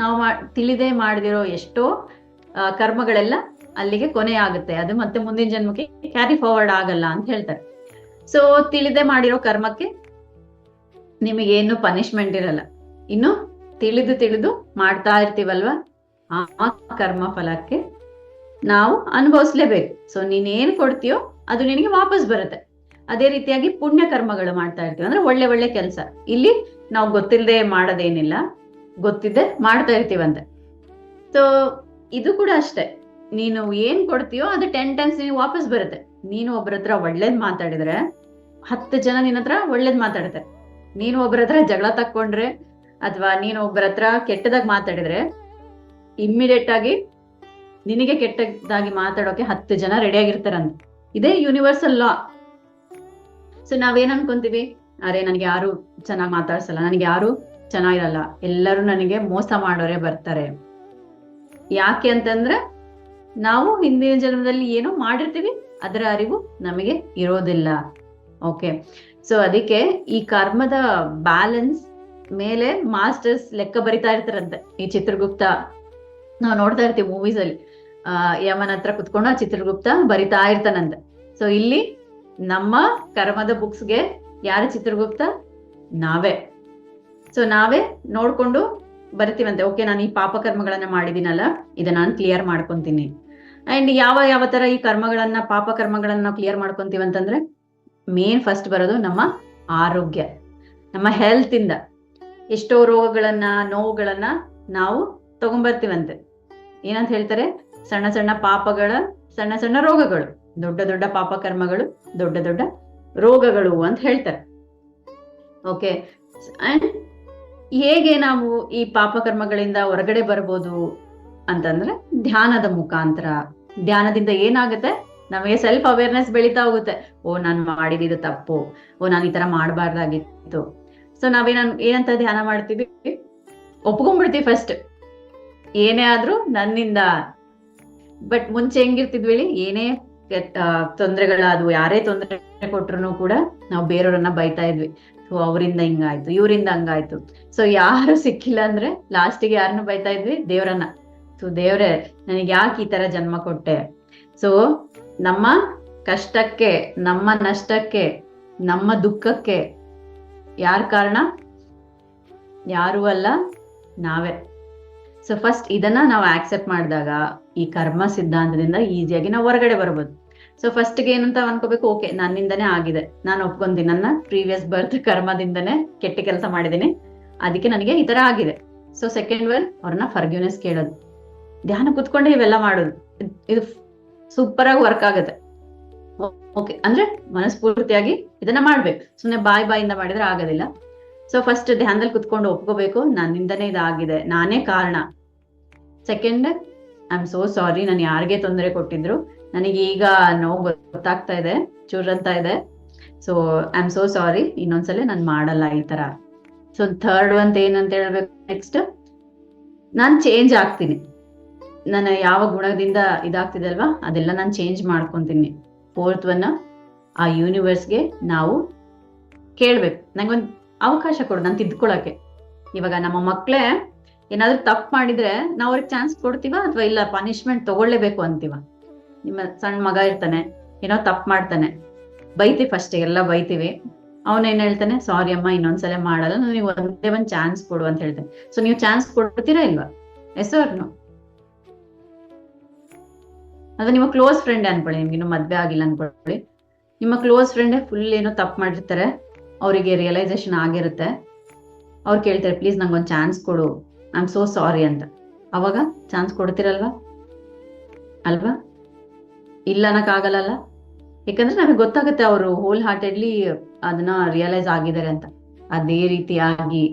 Speaker 1: ನಾವು ತಿಳಿದೇ ಮಾಡದಿರೋ ಎಷ್ಟೋ ಕರ್ಮಗಳೆಲ್ಲ ಅಲ್ಲಿಗೆ ಕೊನೆ ಆಗುತ್ತೆ, ಅದು ಮತ್ತೆ ಮುಂದಿನ ಜನ್ಮಕ್ಕೆ ಕ್ಯಾರಿ ಫಾರ್ವರ್ಡ್ ಆಗಲ್ಲ ಅಂತ ಹೇಳ್ತಾರೆ. ಸೊ ತಿಳಿದೇ ಮಾಡಿರೋ ಕರ್ಮಕ್ಕೆ ನಿಮಗೇನು ಪನಿಷ್ಮೆಂಟ್ ಇರಲ್ಲ. ಇನ್ನು ತಿಳಿದು ಮಾಡ್ತಾ ಇರ್ತೀವಲ್ವಾ, ಆ ಕರ್ಮ ಫಲಕ್ಕೆ ನಾವು ಅನುಭವಿಸ್ಲೇಬೇಕು. ಸೊ ನೀನೇನ್ ಕೊಡ್ತೀಯೋ ಅದು ನಿನಗೆ ವಾಪಸ್ ಬರುತ್ತೆ. ಅದೇ ರೀತಿಯಾಗಿ ಪುಣ್ಯ ಕರ್ಮಗಳು ಮಾಡ್ತಾ ಇರ್ತೀವಿ, ಅಂದ್ರೆ ಒಳ್ಳೆ ಒಳ್ಳೆ ಕೆಲಸ. ಇಲ್ಲಿ ನಾವು ಗೊತ್ತಿಲ್ಲದೆ ಮಾಡೋದೇನಿಲ್ಲ, ಗೊತ್ತಿದ್ದೆ ಮಾಡ್ತಾ ಇರ್ತೀವಂತೆ. ಸೊ ಇದು ಕೂಡ ಅಷ್ಟೇ, ನೀನು ಏನ್ ಕೊಡ್ತೀಯೋ ಅದು 10 ಟೈಮ್ಸ್ ನಿನಗೆ ವಾಪಸ್ ಬರುತ್ತೆ. ನೀನು ಒಬ್ಬರ ಹತ್ರ ಒಳ್ಳೇದ್ ಮಾತಾಡಿದ್ರೆ 10 ಜನ ನಿನ್ನ ಹತ್ರ ಒಳ್ಳೇದ್ ಮಾತಾಡುತ್ತೆ. ನೀನು ಒಬ್ಬರ ಹತ್ರ ಜಗಳ ತಕ್ಕೊಂಡ್ರೆ ಅಥವಾ ನೀನು ಒಬ್ಬರ ಹತ್ರ ಕೆಟ್ಟದಾಗ ಮಾತಾಡಿದ್ರೆ ಇಮ್ಮಿಡಿಯೇಟ್ ಆಗಿ ನಿನಗೆ ಕೆಟ್ಟದಾಗಿ ಮಾತಾಡೋಕೆ 10 ಜನ ರೆಡಿ ಆಗಿರ್ತಾರಂತ. ಇದೇ ಯೂನಿವರ್ಸಲ್ ಲಾ. ಸೊ ನಾವೇನ್ ಅನ್ಕೊಂತೀವಿ, ಅರೆ ನನ್ಗೆ ಯಾರು ಚೆನ್ನಾಗಿ ಮಾತಾಡ್ಸಲ್ಲ, ನನಗೆ ಯಾರು ಚೆನ್ನಾಗಿರಲ್ಲ, ಎಲ್ಲರೂ ನನಗೆ ಮೋಸ ಮಾಡೋರೆ ಬರ್ತಾರೆ. ಯಾಕೆ ಅಂತಂದ್ರೆ ನಾವು ಹಿಂದಿನ ಜನ್ಮದಲ್ಲಿ ಏನೋ ಮಾಡಿರ್ತೀವಿ, ಅದರ ಅರಿವು ನಮಗೆ ಇರೋದಿಲ್ಲ. ಓಕೆ, ಸೊ ಅದಕ್ಕೆ ಈ ಕರ್ಮದ ಬ್ಯಾಲೆನ್ಸ್ ಮೇಲೆ ಮಾಸ್ಟರ್ಸ್ ಲೆಕ್ಕ ಬರಿತಾ ಇರ್ತಾರಂತೆ. ಈ ಚಿತ್ರಗುಪ್ತ ನಾವು ನೋಡ್ತಾ ಇರ್ತೀವಿ ಮೂವೀಸ್ ಅಲ್ಲಿ, ಯಮನ ಹತ್ರ ಕುತ್ಕೊಂಡು ಆ ಚಿತ್ರಗುಪ್ತ ಬರಿತಾ ಇರ್ತಾನಂತೆ. ಸೊ ಇಲ್ಲಿ ನಮ್ಮ ಕರ್ಮದ ಬುಕ್ಸ್ಗೆ ಯಾರು ಚಿತ್ರಗುಪ್ತ? ನಾವೇ. ಸೊ ನಾವೇ ನೋಡ್ಕೊಂಡು ಬರ್ತೀವಂತೆ, ಓಕೆ ನಾನು ಈ ಪಾಪ ಕರ್ಮಗಳನ್ನ ಮಾಡಿದೀನಲ್ಲ, ಇದನ್ನ ನಾನು ಕ್ಲಿಯರ್ ಮಾಡ್ಕೊಂತೀನಿ. ಅಂಡ್ ಯಾವ ತರ ಈ ಕರ್ಮಗಳನ್ನ, ಪಾಪ ಕರ್ಮಗಳನ್ನ ನಾವು ಕ್ಲಿಯರ್ ಮಾಡ್ಕೊಂತೀವಿ ಅಂತಂದ್ರೆ, ಮೇನ್ ಫಸ್ಟ್ ಬರೋದು ನಮ್ಮ ಆರೋಗ್ಯ, ನಮ್ಮ ಹೆಲ್ತ್ ಇಂದ. ಎಷ್ಟೋ ರೋಗಗಳನ್ನ, ನೋವುಗಳನ್ನ ನಾವು ತಗೊಂಡ್ಬರ್ತೀವಂತೆ. ಏನಂತ ಹೇಳ್ತಾರೆ, ಸಣ್ಣ ಸಣ್ಣ ಪಾಪಗಳ ಸಣ್ಣ ಸಣ್ಣ ರೋಗಗಳು, ದೊಡ್ಡ ದೊಡ್ಡ ಪಾಪ ಕರ್ಮಗಳು ದೊಡ್ಡ ದೊಡ್ಡ ರೋಗಗಳು ಅಂತ ಹೇಳ್ತಾರೆ. ಓಕೆ, ಅಂಡ್ ಹೇಗೆ ನಾವು ಈ ಪಾಪ ಕರ್ಮಗಳಿಂದ ಹೊರಗಡೆ ಬರ್ಬೋದು ಅಂತಂದ್ರೆ, ಧ್ಯಾನದ ಮುಖಾಂತರ. ಧ್ಯಾನದಿಂದ ಏನಾಗುತ್ತೆ, ನಮಗೆ ಸೆಲ್ಫ್ ಅವೇರ್ನೆಸ್ ಬೆಳೀತಾ ಹೋಗುತ್ತೆ. ಓ ನಾನು ಮಾಡಿದ್ದು ತಪ್ಪು, ಓ ನಾನು ಈ ತರ ಮಾಡಬಾರ್ದಾಗಿತ್ತು. ಸೊ ಏನಂತ ಧ್ಯಾನ ಮಾಡ್ತೀವಿ, ಒಪ್ಕೊಂಡ್ಬಿಡ್ತೀವಿ ಫಸ್ಟ್, ಏನೇ ಆದ್ರೂ ನನ್ನಿಂದ. ಬಟ್ ಮುಂಚೆ ಹೆಂಗಿರ್ತಿದ್ವಿ ಹೇಳಿ, ಏನೇ ತೊಂದರೆಗಳಾದ್ವು, ಯಾರೇ ತೊಂದರೆ ಕೊಟ್ರು ಕೂಡ ನಾವು ಬೇರೆಯವ್ರನ್ನ ಬೈತಾ ಇದ್ವಿ. ಸೊ ಅವರಿಂದ ಹಿಂಗಾಯ್ತು, ಇವರಿಂದ ಹಂಗಾಯ್ತು. ಸೊ ಯಾರು ಸಿಕ್ಕಿಲ್ಲ ಅಂದ್ರೆ ಲಾಸ್ಟಿಗೆ ಯಾರನ್ನ ಬೈತಾ ಇದ್ವಿ? ದೇವ್ರನ್ನ. ಸೊ ದೇವ್ರೆ ನನಗೆ ಯಾಕೆ ಈ ತರ ಜನ್ಮ ಕೊಟ್ಟೆ? ಸೊ ನಮ್ಮ ಕಷ್ಟಕ್ಕೆ, ನಮ್ಮ ನಷ್ಟಕ್ಕೆ, ನಮ್ಮ ದುಃಖಕ್ಕೆ ಯಾರ್ ಕಾರಣ? ಯಾರು ಅಲ್ಲ, ನಾವೇ. ಸೊ ಫಸ್ಟ್ ಇದನ್ನ ನಾವು ಆಕ್ಸೆಪ್ಟ್ ಮಾಡಿದಾಗ ಈ ಕರ್ಮ ಸಿದ್ಧಾಂತದಿಂದ ಈಸಿಯಾಗಿ ನಾವು ಹೊರಗಡೆ ಬರ್ಬೋದು. ಸೊ ಫಸ್ಟ್ಗೆ ಏನಂತ ಅನ್ಕೋಬೇಕು, ಓಕೆ ನನ್ನಿಂದನೇ ಆಗಿದೆ, ನಾನು ಒಪ್ಕೊಂತೀನಿ, ನನ್ನ ಪ್ರೀವಿಯಸ್ ಬರ್ತ್ ಕರ್ಮದಿಂದನೇ ಕೆಟ್ಟ ಕೆಲಸ ಮಾಡಿದ್ದೀನಿ, ಅದಕ್ಕೆ ನನಗೆ ಈ ತರ ಆಗಿದೆ. ಸೊ ಸೆಕೆಂಡ್ ಒನ್, ಅವ್ರನ್ನ ಫರ್ಗ್ಯೂನೆಸ್ ಕೇಳೋದು, ಧ್ಯಾನ ಕುತ್ಕೊಂಡೆ ಇವೆಲ್ಲ ಮಾಡೋದು, ಇದು ಸೂಪರ್ ಆಗಿ ವರ್ಕ್ ಆಗುತ್ತೆ. ಓಕೆ, ಅಂದ್ರೆ ಮನಸ್ಫೂರ್ತಿಯಾಗಿ ಇದನ್ನ ಮಾಡ್ಬೇಕು, ಸುಮ್ನೆ ಬಾಯಿಂದ ಮಾಡಿದ್ರೆ ಆಗೋದಿಲ್ಲ. ಸೊ ಫಸ್ಟ್ ಧ್ಯಾನದಲ್ಲಿ ಕುತ್ಕೊಂಡು ಒಪ್ಕೋಬೇಕು, ನನ್ನಿಂದನೇ ಇದಾಗಿದೆ, ನಾನೇ ಕಾರಣ. Second, I am so sorry, ನಾನು ಯಾರಿಗೆ ತೊಂದರೆ ಕೊಟ್ಟಿದ್ರು, ನನಗೆ ಈಗ ನೋವು ಗೊತ್ತಾಗ್ತಾ ಇದೆ, ಚೂರಂತ ಇದೆ. So I am so sorry, ಇನ್ನೊಂದ್ಸಲ ನಾನು ಮಾಡಲ್ಲ ಈ ತರ. ಸೊ ಥರ್ಡ್ ಒಂದ್ ಏನಂತ ಹೇಳ್ಬೇಕು, ನೆಕ್ಸ್ಟ್ ನಾನ್ ಚೇಂಜ್ ಆಗ್ತೀನಿ, ನನ್ನ ಯಾವ ಗುಣದಿಂದ ಇದಾಗ್ತಿದೆ ಅಲ್ವಾ ಅದೆಲ್ಲ ನಾನು ಚೇಂಜ್ ಮಾಡ್ಕೊಂತೀನಿ. ಫೋರ್ತ್ ಒನ್, ಆ ಯೂನಿವರ್ಸ್ಗೆ ನಾವು ಕೇಳ್ಬೇಕು, ನಂಗೊಂದ್ ಅವಕಾಶ ಕೊಡು ನಾನು ತಿದ್ಕೊಳಕ್ಕೆ. ಇವಾಗ ನಮ್ಮ ಮಕ್ಳೇ ಏನಾದ್ರು ತಪ್ಪು ಮಾಡಿದ್ರೆ ನಾವು ಅವ್ರಿಗೆ ಚಾನ್ಸ್ ಕೊಡ್ತೀವ ಅಥವಾ ಇಲ್ಲ ಪನಿಷ್ಮೆಂಟ್ ತಗೊಳ್ಳೇಬೇಕು ಅಂತೀವ? ನಿಮ್ಮ ಸಣ್ಣ ಮಗ ಇರ್ತಾನೆ, ಏನೋ ತಪ್ಪು ಮಾಡ್ತಾನೆ, ಬೈತೀವಿ, ಫಸ್ಟ್ ಎಲ್ಲ ಬೈತೀವಿ. ಅವನೇನ್ ಹೇಳ್ತಾನೆ, ಸಾರಿ ಅಮ್ಮ ಇನ್ನೊಂದ್ಸಲ ಮಾಡಲ್ಲ, ನನಗೆ ಒಂದೇ ಒಂದ್ ಚಾನ್ಸ್ ಕೊಡು ಅಂತ ಹೇಳ್ತಾನೆ. ಸೊ ನೀವು ಚಾನ್ಸ್ ಕೊಡ್ತೀರಾ ಇಲ್ವಾ? Yes or no? ಅಥವಾ ನಿಮ್ಮ ಕ್ಲೋಸ್ ಫ್ರೆಂಡ್ ಅನ್ಕೊಳ್ಳಿ, ನಿಮ್ಗೆ ಇನ್ನೂ ಮದ್ವೆ ಆಗಿಲ್ಲ ಅನ್ಕೊಳ್ಳಿ, ನಿಮ್ಮ ಕ್ಲೋಸ್ ಫ್ರೆಂಡೇ ಫುಲ್ ಏನೋ ತಪ್ಪು ಮಾಡಿರ್ತಾರೆ, ಅವರಿಗೆ ರಿಯಲೈಸೇಷನ್ ಆಗಿರುತ್ತೆ, ಅವ್ರು ಕೇಳ್ತಾರೆ ಪ್ಲೀಸ್ ನಂಗೊಂದು ಚಾನ್ಸ್ ಕೊಡು, ಐ ಆಮ್ ಸೋ ಸಾರಿ ಅಂತ. ಅವಾಗ ಚಾನ್ಸ್ ಕೊಡ್ತಿರಲ್ವಾ? ಅಲ್ವಾ? ಇಲ್ಲ ಅನ್ನಕ್ಕಾಗಲ್ಲ, ಯಾಕಂದ್ರೆ ನಮಗೆ ಗೊತ್ತಾಗುತ್ತೆ ಅವರು ಹೋಲ್ ಹಾರ್ಟೆಡ್ಲಿ ಅದನ್ನ ರಿಯಲೈಸ್ ಆಗಿದ್ದಾರೆ ಅಂತ. ಅದೇ ರೀತಿಯಾಗಿ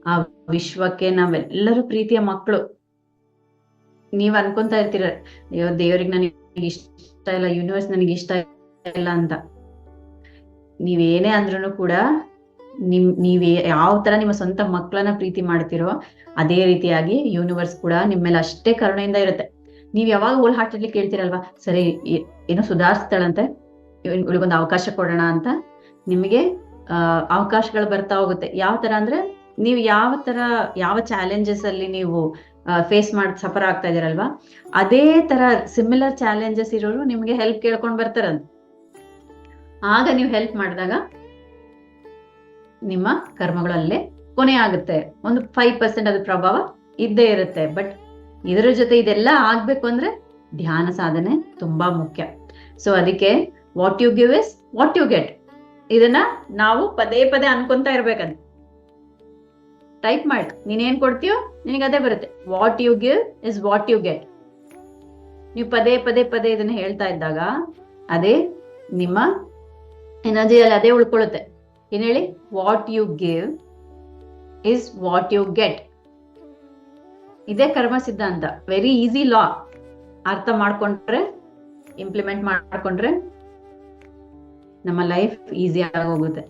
Speaker 1: ಆ ವಿಶ್ವಕ್ಕೆ ನಾವೆಲ್ಲರೂ ಪ್ರೀತಿಯ ಮಕ್ಕಳು. ನೀವ್ ಅನ್ಕೊಂತ ಇರ್ತೀರ, ಅಯ್ಯೋ ದೇವ್ರಿಗೆ ನನಗೆ ಇಷ್ಟ ಇಲ್ಲ, ಯೂನಿವರ್ಸ್ ನನಗೆ ಇಷ್ಟ ಇಲ್ಲ ಅಂತ. ನೀವೇನೇ ಅಂದ್ರೂ ಕೂಡ ನೀವ್ ಯಾವ ತರ ನಿಮ್ಮ ಸ್ವಂತ ಮಕ್ಕಳನ್ನ ಪ್ರೀತಿ ಮಾಡ್ತಿರೋ ಅದೇ ರೀತಿಯಾಗಿ ಯೂನಿವರ್ಸ್ ಕೂಡ ನಿಮ್ಮ ಮೇಲೆ ಅಷ್ಟೇ ಕರುಣೆಯಿಂದ ಇರುತ್ತೆ. ನೀವ್ ಯಾವಾಗ ಹೋಲ್ ಹಾರ್ಟೆಡ್ಲಿ ಕೇಳ್ತಿರಲ್ವಾ, ಸರಿ ಏನೋ ಸುಧಾರಿಸ್ತಾಳಂತೆ, ಇವಳಿಗೊಂದು ಅವಕಾಶ ಕೊಡೋಣ ಅಂತ, ನಿಮಗೆ ಅವಕಾಶಗಳು ಬರ್ತಾ ಹೋಗುತ್ತೆ. ಯಾವ ತರ ಅಂದ್ರೆ, ನೀವು ಯಾವ ಚಾಲೆಂಜಸ್ ಅಲ್ಲಿ ನೀವು ಫೇಸ್ ಮಾಡಿ ಸಫರ್ ಆಗ್ತಾ ಇದೀರಲ್ವಾ, ಅದೇ ತರ ಸಿಮಿಲರ್ ಚಾಲೆಂಜಸ್ ಇರೋರು ನಿಮ್ಗೆ ಹೆಲ್ಪ್ ಕೇಳ್ಕೊಂಡ್ ಬರ್ತಾರಂತ. ಆಗ ನೀವು ಹೆಲ್ಪ್ ಮಾಡಿದಾಗ ನಿಮ್ಮ ಕರ್ಮಗಳು ಅಲ್ಲೇ ಕೊನೆ ಆಗುತ್ತೆ. ಒಂದು 5% ಅದ್ರ ಪ್ರಭಾವ ಇದ್ದೇ ಇರುತ್ತೆ. ಬಟ್ ಇದರ ಜೊತೆ ಇದೆಲ್ಲ ಆಗ್ಬೇಕು ಅಂದ್ರೆ ಧ್ಯಾನ ಸಾಧನೆ ತುಂಬಾ ಮುಖ್ಯ. ಸೊ ಅದಕ್ಕೆ what you give is what you get, ಇದನ್ನ ನಾವು ಪದೇ ಪದೇ ಅನ್ಕೊಂತಾ ಇರ್ಬೇಕಂತ. ಟೈಪ್ ಮಾಡಿ, ನೀನೇನ್ ಕೊಡ್ತೀಯೋ ನಿನಗೆ ಅದೇ ಬರುತ್ತೆ. What you give is what you get. ನೀವು ಪದೇ ಪದೇ ಪದೇ ಇದನ್ನ ಹೇಳ್ತಾ ಇದ್ದಾಗ ಅದೇ ನಿಮ್ಮ ಎನರ್ಜಿಯಲ್ಲಿ ಅದೇ ಉಳ್ಕೊಳ್ಳುತ್ತೆ. ಏನ್ ಹೇಳಿ, what you give is what you get. ಇದೇ ಕರ್ಮ ಸಿದ್ಧಾಂತ. Very easy law. ಅರ್ಥ ಮಾಡ್ಕೊಂಡ್ರೆ, ಇಂಪ್ಲಿಮೆಂಟ್ ಮಾಡ್ಕೊಂಡ್ರೆ ನಮ್ಮ ಲೈಫ್ ಈಸಿ ಆಗೋಗುತ್ತೆ.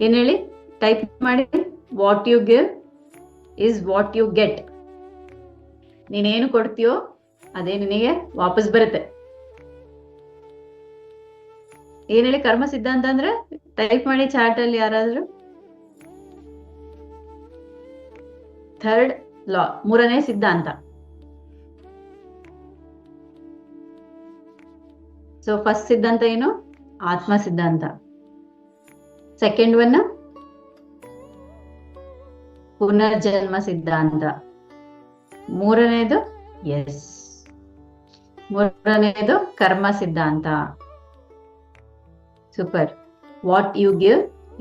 Speaker 1: ಏನ್ ಹೇಳಿ, ಟೈಪ್ ಮಾಡಿ, what you give is what you get. ನೀನೇನು ಕೊಡ್ತೀಯೋ ಅದೇ ನಿನಗೆ ವಾಪಸ್ ಬರುತ್ತೆ. ಏನ್ ಹೇಳಿ, ಕರ್ಮ ಸಿದ್ಧಾಂತ ಅಂದ್ರೆ ಟೈಪ್ ಮಾಡಿ ಚಾಟ್ ಅಲ್ಲಿ ಯಾರಾದ್ರೂ. ಥರ್ಡ್ ಲಾ, ಮೂರನೇ ಸಿದ್ಧಾಂತ. ಸೊ ಫಸ್ಟ್ ಸಿದ್ಧಾಂತ ಏನು, ಆತ್ಮ ಸಿದ್ಧಾಂತ. ಸೆಕೆಂಡ್ ಒನ್ ಪುನರ್ಜನ್ಮ ಸಿದ್ಧಾಂತ. ಮೂರನೇದು ಮೂರನೇದು ಕರ್ಮ ಸಿದ್ಧಾಂತ. Super. What you give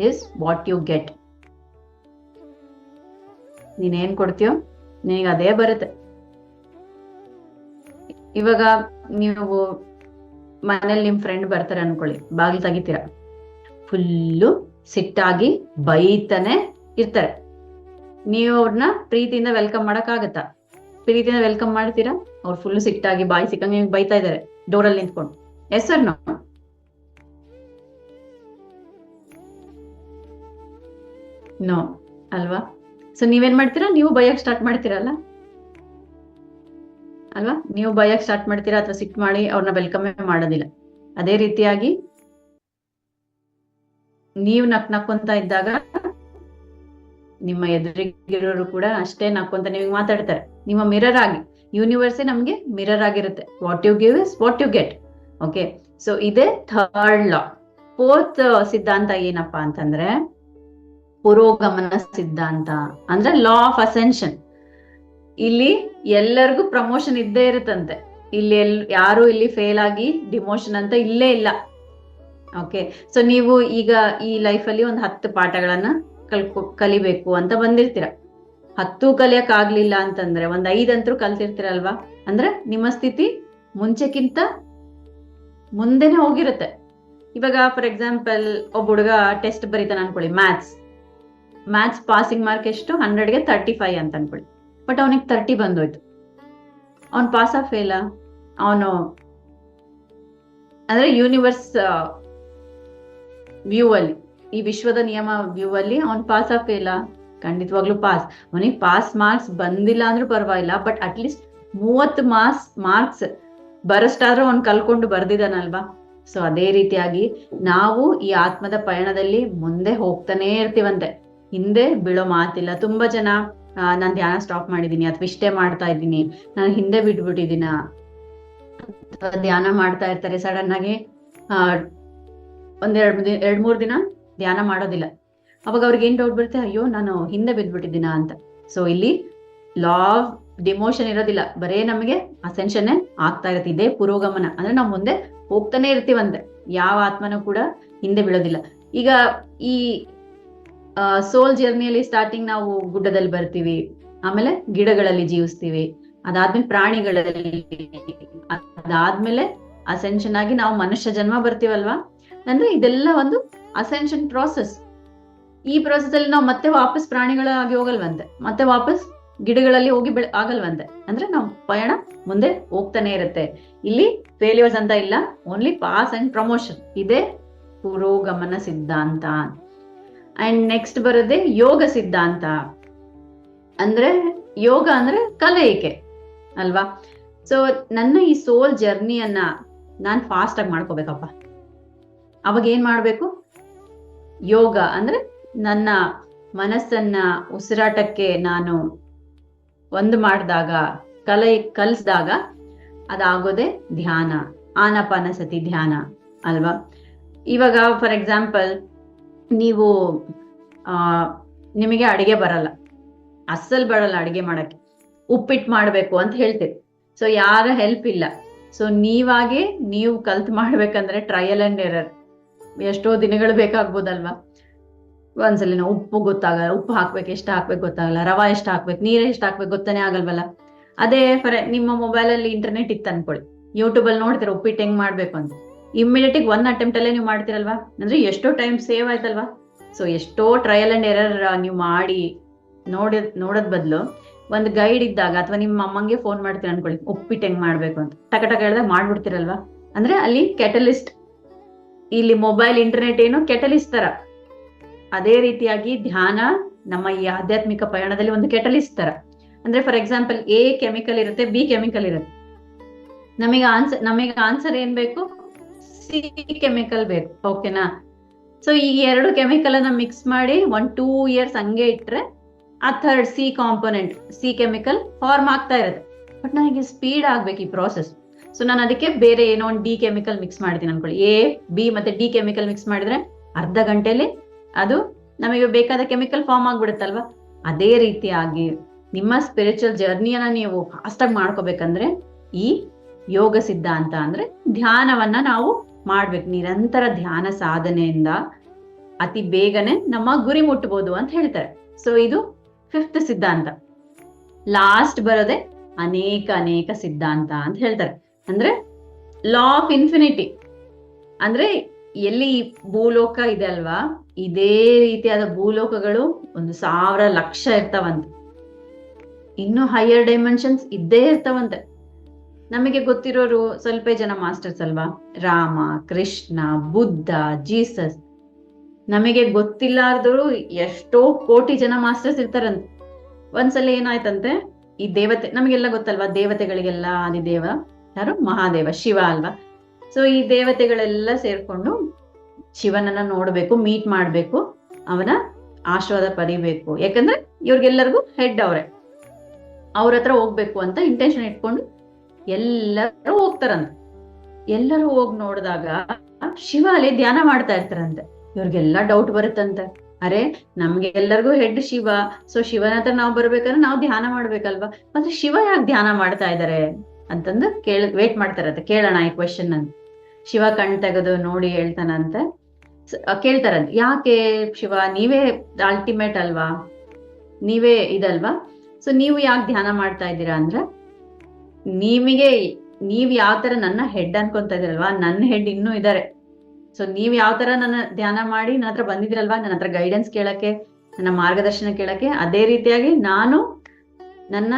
Speaker 1: is what you get. ನೀನೇನ್ ಕೊಡ್ತೀಯೋ ನಿನಗೆ ಅದೇ ಬರುತ್ತೆ. ಇವಾಗ ನೀವು ಮನೇಲಿ ನಿಮ್ ಫ್ರೆಂಡ್ ಬರ್ತಾರೆ ಅನ್ಕೊಳ್ಳಿ, ಬಾಗಿಲು ತೆಗಿತೀರ, ಫುಲ್ಲು ಸಿಟ್ಟಾಗಿ ಬೈತಾನೆ ಇರ್ತಾರೆ. ನೀವು ಅವ್ರನ್ನ ಪ್ರೀತಿಯಿಂದ ವೆಲ್ಕಮ್ ಮಾಡಕ್ ಆಗತ್ತಾ? ಪ್ರೀತಿಯಿಂದ ವೆಲ್ಕಮ್ ಮಾಡ್ತೀರಾ? ಅವ್ರು ಫುಲ್ ಸಿಟ್ಟಾಗಿ ಬಾಯಿ ಸಿಕ್ಕಂಗೆ ನಿಮ್ಗೆ ಬೈತಾ ಇದಾರೆ ಡೋರಲ್ಲಿ ನಿಂತ್ಕೊಂಡು. Yes sir no? ನೋ ಅಲ್ವಾ? ಸೊ ನೀವೇನ್ ಮಾಡ್ತೀರಾ? ನೀವು ಬೈಯಕ್ ಸ್ಟಾರ್ಟ್ ಮಾಡ್ತೀರಲ್ಲ ಅಲ್ವಾ? ನೀವು ಬೈಯಕ್ ಸ್ಟಾರ್ಟ್ ಮಾಡ್ತೀರಾ ಅಥವಾ ಸಿಟ್ ಮಾಡಿ ಅವ್ರನ್ನ ವೆಲ್ಕಮ್ ಮಾಡೋದಿಲ್ಲ. ಅದೇ ರೀತಿಯಾಗಿ ನೀವು ನಕ್ಕೊಂತ ಇದ್ದಾಗ ನಿಮ್ಮ ಎದುರಿಗಿರೋರು ಕೂಡ ಅಷ್ಟೇ ನಕ್ಕೊಂತ ನಿಮಗೆ ಮಾತಾಡ್ತಾರೆ. ನಿಮ್ಮ ಮಿರರ್ ಆಗಿ, ಯೂನಿವರ್ಸೇ ನಮ್ಗೆ ಮಿರರ್ ಆಗಿರುತ್ತೆ. What you give is what you get. Okay, so ಇದೇ ಥರ್ಡ್ ಲಾ. ಫೋರ್ತ್ ಸಿದ್ಧಾಂತ ಏನಪ್ಪಾ ಅಂತಂದ್ರೆ ಪುರೋಗಮನ ಸಿದ್ಧಾಂತ, ಅಂದ್ರೆ ಲಾ ಆಫ್ ಅಸೆನ್ಷನ್. ಇಲ್ಲಿ ಎಲ್ಲರಿಗೂ ಪ್ರಮೋಷನ್ ಇದ್ದೇ ಇರುತ್ತಂತೆ. ಇಲ್ಲಿ ಯಾರು ಇಲ್ಲಿ ಫೇಲ್ ಆಗಿ ಡಿಮೋಷನ್ ಅಂತ ಇಲ್ಲೇ ಇಲ್ಲ. ಓಕೆ, ಸೊ ನೀವು ಈಗ ಈ ಲೈಫಲ್ಲಿ ಒಂದು 10 ಪಾಠಗಳನ್ನ ಕಲಿಬೇಕು ಅಂತ ಬಂದಿರ್ತೀರ. 10 ಕಲಿಯಕ್ ಆಗ್ಲಿಲ್ಲ ಅಂತಂದ್ರೆ ಒಂದ್ 5 ಅಂತೂ ಕಲ್ತಿರ್ತೀರಲ್ವಾ? ಅಂದ್ರೆ ನಿಮ್ಮ ಸ್ಥಿತಿ ಮುಂಚೆಕ್ಕಿಂತ ಮುಂದೆನೆ ಹೋಗಿರುತ್ತೆ. ಇವಾಗ ಫಾರ್ ಎಕ್ಸಾಂಪಲ್ ಒಬ್ಬ ಹುಡುಗ ಟೆಸ್ಟ್ ಬರೀತಾನೆ ಅನ್ಕೊಳ್ಳಿ, ಮ್ಯಾಥ್ಸ್ ಪಾಸಿಂಗ್ ಮಾರ್ಕ್ ಎಷ್ಟು? 100ಗೆ 35 ಅಂತ ಅನ್ಕೊಳ್ಳಿ. ಬಟ್ ಅವನಿಗೆ 30 ಬಂದೋಯ್ತು. ಅವನ್ ಪಾಸ್ ಆ ಫೇಲಾ? ಅವನು ಅಂದ್ರೆ ಯೂನಿವರ್ಸ್ ವ್ಯೂ ಅಲ್ಲಿ, ಈ ವಿಶ್ವದ ನಿಯಮ ವ್ಯೂ ಅಲ್ಲಿ ಅವನ್ ಪಾಸ್ ಆ ಫೇಲಾ? ಖಂಡಿತವಾಗ್ಲೂ ಪಾಸ್. ಅವನಿಗೆ ಪಾಸ್ ಮಾರ್ಕ್ಸ್ ಬಂದಿಲ್ಲ ಅಂದ್ರೂ ಪರವಾಗಿಲ್ಲ, ಬಟ್ ಅಟ್ಲೀಸ್ಟ್ 30 ಮಾರ್ಕ್ಸ್ ಬರಷ್ಟಾದ್ರೂ ಅವ್ನ್ ಕಲ್ಕೊಂಡು ಬರ್ದಿದಾನಲ್ವಾ? ಸೊ ಅದೇ ರೀತಿಯಾಗಿ ನಾವು ಈ ಆತ್ಮದ ಪಯಣದಲ್ಲಿ ಮುಂದೆ ಹೋಗ್ತಾನೆ ಇರ್ತೀವಂತೆ. ಹಿಂದೆ ಬೀಳೋ ಮಾತಿಲ್ಲ. ತುಂಬಾ ಜನ ನಾನ್ ಧ್ಯಾನ ಸ್ಟಾಪ್ ಮಾಡಿದೀನಿ ಅಥವಾ ಇಷ್ಟೇ ಮಾಡ್ತಾ ಇದ್ದೀನಿ, ನಾನು ಹಿಂದೆ ಬಿಟ್ಬಿಟ್ಟಿದ್ದೀನ, ಧ್ಯಾನ ಮಾಡ್ತಾ ಇರ್ತಾರೆ. ಸಡನ್ ಆಗಿ 2-3 ದಿನ ಧ್ಯಾನ ಮಾಡೋದಿಲ್ಲ. ಅವಾಗ ಅವ್ರಿಗೆ ಏನ್ ಡೌಟ್ ಬರುತ್ತೆ, ಅಯ್ಯೋ ನಾನು ಹಿಂದೆ ಬಿದ್ಬಿಟ್ಟಿದ್ದೀನ ಅಂತ. ಸೊ ಇಲ್ಲಿ ಲಾ ಆಫ್ ಡಿಮೋಷನ್ ಇರೋದಿಲ್ಲ, ಬರೇ ನಮಗೆ ಅಸೆನ್ಷನ್ ಆಗ್ತಾ ಇರುತ್ತೆ. ಇದೇ ಪುರೋಗಮನ, ಅಂದ್ರೆ ನಾವು ಮುಂದೆ ಹೋಗ್ತಾನೆ ಇರ್ತೀವಂತೆ. ಯಾವ ಆತ್ಮನೂ ಕೂಡ ಹಿಂದೆ ಬೀಳೋದಿಲ್ಲ. ಈಗ ಈ ಸೋಲ್ ಜರ್ನಿಯಲ್ಲಿ ಸ್ಟಾರ್ಟಿಂಗ್ ನಾವು ಗುಡ್ಡದಲ್ಲಿ ಬರ್ತೀವಿ, ಆಮೇಲೆ ಗಿಡಗಳಲ್ಲಿ ಜೀವಿಸ್ತೀವಿ, ಅದಾದ್ಮೇಲೆ ಪ್ರಾಣಿಗಳಲ್ಲಿ, ಅದಾದ್ಮೇಲೆ ಅಸೆನ್ಷನ್ ಆಗಿ ನಾವು ಮನುಷ್ಯ ಜನ್ಮ ಬರ್ತೀವಲ್ವಾ? ಅಂದ್ರೆ ಇದೆಲ್ಲ ಒಂದು ಅಸೆನ್ಷನ್ ಪ್ರಾಸೆಸ್. ಈ ಪ್ರಾಸೆಸ್ ಅಲ್ಲಿ ನಾವು ಮತ್ತೆ ವಾಪಸ್ ಪ್ರಾಣಿಗಳಾಗಿ ಹೋಗಲ್ವಂತೆ, ಮತ್ತೆ ವಾಪಸ್ ಗಿಡಗಳಲ್ಲಿ ಹೋಗಿ ಆಗಲ್ವಂತೆ. ಅಂದ್ರೆ ನಾವು ಪಯಣ ಮುಂದೆ ಹೋಗ್ತಾನೆ ಇರುತ್ತೆ. ಇಲ್ಲಿ ಫೇಲ್ಯೂರ್ಸ್ ಅಂತ ಇಲ್ಲ, ಓನ್ಲಿ ಪಾಸ್ ಅಂಡ್ ಪ್ರಮೋಷನ್. ಇದೇ ಪುರೋಗಮನ ಸಿದ್ಧಾಂತ. ಅಂಡ್ ನೆಕ್ಸ್ಟ್ ಬರೋದೇ ಯೋಗ ಸಿದ್ಧಾಂತ. ಅಂದ್ರೆ ಯೋಗ ಅಂದ್ರೆ ಕಲಿಯಿಕೆ ಅಲ್ವಾ? ಸೊ ನನ್ನ ಈ ಸೋಲ್ ಜರ್ನಿಯನ್ನ ನಾನ್ ಫಾಸ್ಟ್ ಆಗಿ ಮಾಡ್ಕೋಬೇಕಪ್ಪ. ಅವಾಗ ಏನ್ ಮಾಡ್ಬೇಕು? ಯೋಗ ಅಂದ್ರೆ ನನ್ನ ಮನಸ್ಸನ್ನ ಉಸಿರಾಟಕ್ಕೆ ನಾನು ಒಂದು ಮಾಡಿದಾಗ ಕಲಿಸಿದಾಗ ಅದಾಗೋದೆ ಧ್ಯಾನ, ಆನಾಪಾನಸತಿ ಧ್ಯಾನ ಅಲ್ವಾ. ಇವಾಗ ಫಾರ್ ಎಕ್ಸಾಂಪಲ್ ನೀವು ನಿಮಗೆ ಅಡಿಗೆ ಬರಲ್ಲ, ಅಸ್ಸಲ್ ಬರಲ್ಲ ಅಡಿಗೆ ಮಾಡಕ್ಕೆ, ಉಪ್ಪಿಟ್ಟು ಮಾಡ್ಬೇಕು ಅಂತ ಹೇಳ್ತೀರಿ. ಸೊ ಯಾರ ಹೆಲ್ಪ್ ಇಲ್ಲ. ಸೊ ನೀವಾಗೆ ನೀವು ಕಲ್ತ್ ಮಾಡ್ಬೇಕಂದ್ರೆ ಟ್ರಯಲ್ ಅಂಡ್ ಎರರ್, ಎಷ್ಟೋ ದಿನಗಳು ಬೇಕಾಗ್ಬೋದಲ್ವಾ. ಒಂದ್ಸಲಿ ನಾವು ಉಪ್ಪು ಹಾಕ್ಬೇಕು, ಎಷ್ಟು ಹಾಕ್ಬೇಕು ಗೊತ್ತಾಗಲ್ಲ, ರವಾ ಎಷ್ಟು ಹಾಕ್ಬೇಕು, ನೀರ್ ಎಷ್ಟು ಹಾಕ್ಬೇಕು ಗೊತ್ತಾನೆ ಆಗಲ್ವಲ್ಲ. ಅದೇ ನಿಮ್ಮ ಮೊಬೈಲ್ ಅಲ್ಲಿ ಇಂಟರ್ನೆಟ್ ಇತ್ತು ಅನ್ಕೊಳ್ಳಿ, ಯೂಟ್ಯೂಬ್ ಅಲ್ಲಿ ನೋಡ್ತೀರ ಉಪ್ಪಿಟ್ಟು ಹೆಂಗ್ ಮಾಡ್ಬೇಕು ಅಂತ, ಇಮ್ಮಿಡಿಯೇಟ್ ಒನ್ ಅಟೆಂಪ್ಟ್ ಅಲ್ಲೇ ನೀವು ಮಾಡ್ತೀರಲ್ವಾ, ಅಂದ್ರೆ ಎಷ್ಟೋ ಟೈಮ್ ಸೇವ್ ಆಯ್ತಲ್ವಾ. ಸೊ ಎಷ್ಟೋ ಟ್ರಯಲ್ ಅಂಡ್ ಎರರ್ ನೀವು ಮಾಡಿ ನೋಡೋದ್ ಬದಲು ಒಂದು ಗೈಡ್ ಇದ್ದಾಗ, ಅಥವಾ ನಿಮ್ಮ ಅಮ್ಮಂಗೆ ಫೋನ್ ಮಾಡ್ತೀರ ಅನ್ಕೊಳ್ಳಿ ಉಪ್ಪಿಟ್ಟು ಹೆಂಗ್ ಮಾಡ್ಬೇಕು ಅಂತ, ಟಕ ಹೇಳಿದಾಗ ಮಾಡ್ಬಿಡ್ತೀರಲ್ವಾ. ಅಂದ್ರೆ ಅಲ್ಲಿ ಕೆಟಲಿಸ್ಟ್, ಇಲ್ಲಿ ಮೊಬೈಲ್ ಇಂಟರ್ನೆಟ್ ಏನು ಕೆಟಲಿಸ್ಟ್ ತರ. ಅದೇ ರೀತಿಯಾಗಿ ಧ್ಯಾನ ನಮ್ಮ ಈ ಆಧ್ಯಾತ್ಮಿಕ ಪಯಣದಲ್ಲಿ ಒಂದು ಕೆಟಲಿಸ್ಟ್ ತರ. ಅಂದ್ರೆ ಫಾರ್ ಎಕ್ಸಾಂಪಲ್ ಎ ಕೆಮಿಕಲ್ ಇರುತ್ತೆ, ಬಿ ಕೆಮಿಕಲ್ ಇರುತ್ತೆ. ನಮಗೆ ಆನ್ಸರ್ ಏನ್ ಬೇಕು? ಸಿ ಕೆಮಿಕಲ್ ಬೇಕು, ಓಕೆನಾ. ಸೊ ಈ ಎರಡು ಕೆಮಿಕಲ್ ಅನ್ನ ಮಿಕ್ಸ್ ಮಾಡಿ 1-2 years ಹಂಗೆ ಇಟ್ರೆ ಆ third C component, C chemical form ಆಗ್ತಾ ಇರುತ್ತೆ. ಬಟ್ ನನಗೆ ಸ್ಪೀಡ್ ಆಗ್ಬೇಕು ಈ ಪ್ರಾಸೆಸ್. ಸೊ ನಾನು ಅದಕ್ಕೆ ಬೇರೆ ಏನೋ ಒಂದು ಡಿ ಕೆಮಿಕಲ್ ಮಿಕ್ಸ್ ಮಾಡ್ತೀನಿ ಅನ್ಕೊಳ್ಳಿ. ಎ ಬಿ ಮತ್ತೆ ಡಿ ಕೆಮಿಕಲ್ ಮಿಕ್ಸ್ ಮಾಡಿದ್ರೆ ಅರ್ಧ ಗಂಟೆಲಿ ಅದು ನಮಗೆ ಬೇಕಾದ ಕೆಮಿಕಲ್ ಫಾರ್ಮ್ ಆಗ್ಬಿಡುತ್ತಲ್ವಾ. ಅದೇ ರೀತಿಯಾಗಿ ನಿಮ್ಮ ಸ್ಪಿರಿಚುವಲ್ ಜರ್ನಿಯನ್ನ ನೀವು ಫಾಸ್ಟ್ ಆಗಿ ಮಾಡ್ಕೋಬೇಕಂದ್ರೆ ಈ ಯೋಗ ಸಿದ್ಧಾಂತ ಅಂದ್ರೆ ಧ್ಯಾನವನ್ನ ನಾವು ಮಾಡ್ಬೇಕು. ನಿರಂತರ ಧ್ಯಾನ ಸಾಧನೆಯಿಂದ ಅತಿ ಬೇಗನೆ ನಮ್ಮ ಗುರಿ ಮುಟ್ಟಬಹುದು ಅಂತ ಹೇಳ್ತಾರೆ. ಸೊ ಇದು 5th ಸಿದ್ಧಾಂತ. ಲಾಸ್ಟ್ ಬರೋದೆ ಅನೇಕ ಸಿದ್ಧಾಂತ ಅಂತ ಹೇಳ್ತಾರೆ. ಅಂದ್ರೆ ಲಾ ಆಫ್ ಇನ್ಫಿನಿಟಿ, ಅಂದ್ರೆ ಎಲ್ಲಿ ಭೂಲೋಕ ಇದೆ ಅಲ್ವಾ, ಇದೇ ರೀತಿಯಾದ ಭೂಲೋಕಗಳು 1,000 ಲಕ್ಷ ಇರ್ತಾವಂತೆ. ಇನ್ನು ಹೈಯರ್ ಡೈಮೆನ್ಷನ್ಸ್ ಇದ್ದೇ ಇರ್ತಾವಂತೆ. ನಮಗೆ ಗೊತ್ತಿರೋರು ಸ್ವಲ್ಪ ಜನ ಮಾಸ್ಟರ್ಸ್ ಅಲ್ವಾ, ರಾಮ, ಕೃಷ್ಣ, ಬುದ್ಧ, ಜೀಸಸ್. ನಮಗೆ ಗೊತ್ತಿಲ್ಲಾರ್ದವರು ಎಷ್ಟೋ ಕೋಟಿ ಜನ ಮಾಸ್ಟರ್ಸ್ ಇರ್ತಾರಂತೆ. ಒಂದ್ಸಲ ಏನಾಯ್ತಂತೆ, ಈ ದೇವತೆ ನಮಗೆಲ್ಲ ಗೊತ್ತಲ್ವಾ, ದೇವತೆಗಳಿಗೆಲ್ಲ ಆದಿದೇವ ಯಾರು? ಮಹಾದೇವ, ಶಿವ ಅಲ್ವಾ. ಸೊ ಈ ದೇವತೆಗಳೆಲ್ಲ ಸೇರ್ಕೊಂಡು ಶಿವನನ್ನ ನೋಡ್ಬೇಕು, ಮೀಟ್ ಮಾಡ್ಬೇಕು, ಅವನ ಆಶೀರ್ವಾದ ಪಡಿಬೇಕು. ಯಾಕಂದ್ರೆ ಇವ್ರಿಗೆಲ್ಲರಿಗೂ ಹೆಡ್ ಅವ್ರ ಹತ್ರ ಹೋಗ್ಬೇಕು ಅಂತ ಇಂಟೆನ್ಷನ್ ಇಟ್ಕೊಂಡು ಎಲ್ಲರೂ ಹೋಗ್ತಾರಂತೆ. ಎಲ್ಲರೂ ಹೋಗಿ ನೋಡಿದಾಗ ಶಿವ ಅಲ್ಲಿ ಧ್ಯಾನ ಮಾಡ್ತಾ ಇರ್ತಾರಂತೆ. ಇವ್ರಿಗೆಲ್ಲ ಡೌಟ್ ಬರುತ್ತಂತೆ, ಅರೆ ನಮ್ಗೆ ಎಲ್ಲರಿಗೂ ಹೆಡ್ ಶಿವ, ಸೊ ಶಿವನ ಹತ್ರ ನಾವು ಬರ್ಬೇಕಂದ್ರೆ ನಾವು ಧ್ಯಾನ ಮಾಡ್ಬೇಕಲ್ವಾ, ಮತ್ತೆ ಶಿವ ಯಾಕೆ ಧ್ಯಾನ ಮಾಡ್ತಾ ಇದಾರೆ ಅಂತಂದು ವೇಟ್ ಮಾಡ್ತಾರಂತೆ, ಕೇಳೋಣ ಈ ಕ್ವೆಶನ್ ಅಂತ. ಶಿವ ಕಣ್ ತೆಗೆದು ನೋಡಿ ಹೇಳ್ತಾನಂತೆ, ಕೇಳ್ತಾರಂತೆ, ಯಾಕೆ ಶಿವ, ನೀವೇ ಅಲ್ಟಿಮೇಟ್ ಅಲ್ವಾ, ನೀವೇ ಇದಲ್ವಾ, ಸೊ ನೀವು ಯಾಕೆ ಧ್ಯಾನ ಮಾಡ್ತಾ ಇದ್ದೀರಾ ಅಂದ್ರೆ, ನೀವ್ ಯಾವ ತರ ನನ್ನ ಹೆಡ್ ಅನ್ಕೊಂತ ಇದೀರಲ್ವಾ, ನನ್ನ ಹೆಡ್ ಇನ್ನೂ ಇದಾರೆ. ಸೊ ನೀವ್ ಯಾವ ತರ ನನ್ನ ಧ್ಯಾನ ಮಾಡಿ ನನ್ನ ಹತ್ರ ಬಂದಿದಿರಲ್ವಾ, ನನ್ನ ಹತ್ರ ಗೈಡೆನ್ಸ್ ಕೇಳಕ್ಕೆ, ನನ್ನ ಮಾರ್ಗದರ್ಶನ ಕೇಳಕ್ಕೆ, ಅದೇ ರೀತಿಯಾಗಿ ನಾನು ನನ್ನ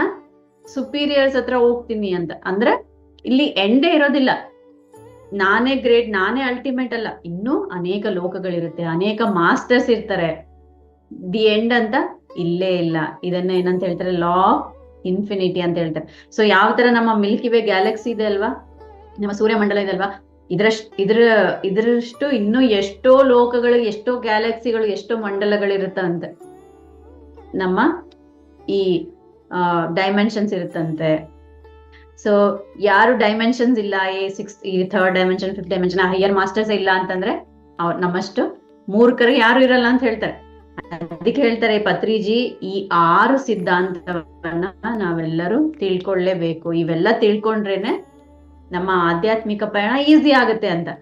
Speaker 1: ಸುಪೀರಿಯರ್ಸ್ ಹತ್ರ ಹೋಗ್ತೀನಿ ಅಂತ. ಅಂದ್ರೆ ಇಲ್ಲಿ ಎಂಡೇ ಇರೋದಿಲ್ಲ, ನಾನೇ ಗ್ರೇಟ್, ನಾನೇ ಅಲ್ಟಿಮೇಟ್ ಅಲ್ಲ, ಇನ್ನೂ ಅನೇಕ ಲೋಕಗಳಿರುತ್ತೆ, ಅನೇಕ ಮಾಸ್ಟರ್ಸ್ ಇರ್ತಾರೆ. ದಿ ಎಂಡ್ ಅಂತ ಇಲ್ಲೇ ಇಲ್ಲ. ಇದನ್ನ ಏನಂತ ಹೇಳ್ತಾರೆ? ಲಾ ಆಫ್ ಇನ್ಫಿನಿಟಿ ಅಂತ ಹೇಳ್ತಾರೆ. ಸೊ ಯಾವ ತರ ನಮ್ಮ ಮಿಲ್ಕಿ ವೇ ಗ್ಯಾಲಕ್ಸಿ ಇದೆ ಅಲ್ವಾ, ನಮ್ಮ ಸೂರ್ಯಮಂಡಲ ಇದೆ ಅಲ್ವಾ, ಇದರಷ್ಟು ಇನ್ನೂ ಎಷ್ಟೋ ಲೋಕಗಳು, ಎಷ್ಟೋ ಗ್ಯಾಲಕ್ಸಿಗಳು, ಎಷ್ಟೋ ಮಂಡಲಗಳಿರುತ್ತಂತೆ. ನಮ್ಮ ಈ ಡೈಮೆನ್ಷನ್ಸ್ ಇರುತ್ತಂತೆ. ಸೊ ಯಾರು ಡೈಮೆನ್ಷನ್ಸ್ ಇಲ್ಲ, ಈ 3rd dimension, 5th dimension, higher masters ಇಲ್ಲ ಅಂತಂದ್ರೆ ಅವ್ರು ನಮ್ಮಷ್ಟು ಮೂರ್ಖರು ಯಾರು ಇರಲ್ಲ ಅಂತ ಹೇಳ್ತಾರೆ. ಅದಕ್ಕೆ ಹೇಳ್ತಾರೆ ಪತ್ರಿಜಿ, ಈ 6 ಸಿದ್ಧಾಂತವನ್ನ ನಾವೆಲ್ಲರೂ ತಿಳ್ಕೊಳ್ಳೇಬೇಕು. ಇವೆಲ್ಲ ತಿಳ್ಕೊಂಡ್ರೇನೆ ನಮ್ಮ ಆಧ್ಯಾತ್ಮಿಕ ಪಯಣ ಈಸಿ ಆಗುತ್ತೆ ಅಂತ.